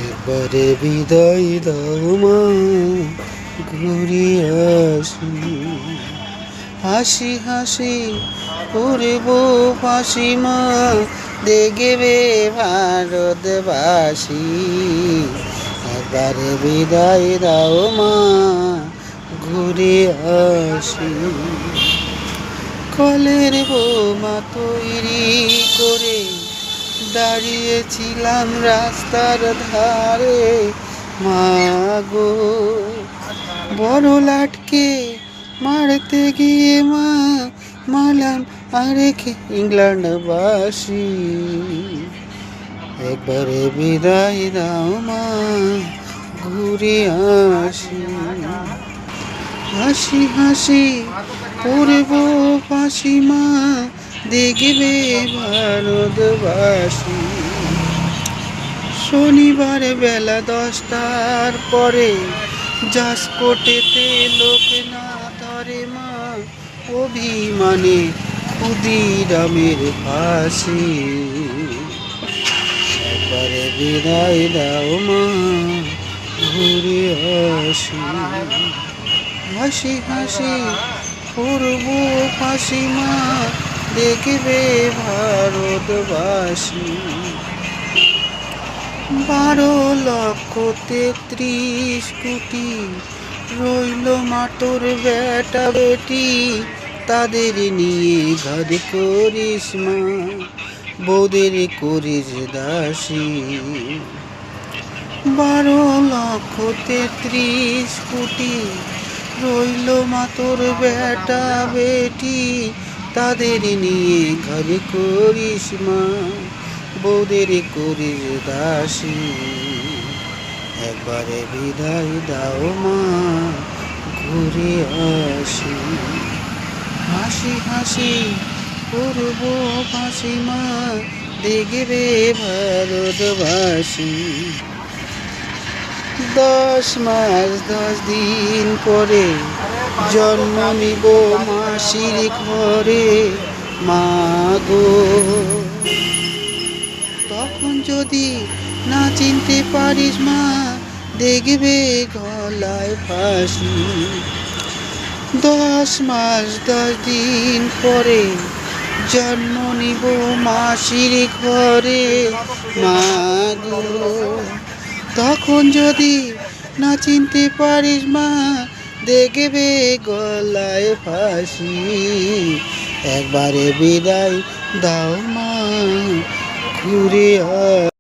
একবারে বিদায় দাও মা, ঘুরে আসি। হাসি হাসি উড়ব ফাঁসি মা, দেখবে ভারতবাসী। একবারে বিদায় দাও মা, ঘুরে আসি। কলের বোমা তৈরি করে দাঁড়িয়েছিলাম রাস্তার ধারে, মা গো বড় লাটকে মারতে গিয়ে মা মারলাম আরেক ইংল্যান্ডবাসী। একবারে বিদায় দাও মা, ঘুরে আসি। হাসি হাসি করব ফাঁসি মা, দেখবে ভারতবাসী। শনিবার বেলা 10টার পরে জাসকোটেতে লোক না ধরে মা, অভিমানে ক্ষুদিরামের ফাঁসি। একবারে বিদায় দাও মা, ঘুরে আসি। হাসি হাসি করব ফাঁসি মা, দেখবে ভারতবাসী। 12,33,000,000 রইল মাতর বেটা বেটি, তাদের নিয়ে ঘর করিস মা, বৌদের করিস দাসী। 12,33,000,000 রইল মাতর বেটা বেটি, তাদের নিয়ে ঘর করিস মা, বৌদের করিস দাসী। একবারে বিদায় দাও মা, ঘুরে আসি। হাসি হাসি করব ফাঁসি মা, দেখবে ভারতবাসী। 10 মাস 10 দিন পরে জন্ম নিব মাসির ঘরে, মা গো তখন যদি না চিনতে পারিস মা, দেখবে গলায় ফাঁসি। 10 মাস 10 দিন পরে জন্ম নিব মাসির ঘরে, মা গো তখন যদি না চিনতে পারিস মা, দেখবে গলায় ফাঁসি। একবারে বিদায় দাও মা, ঘুরে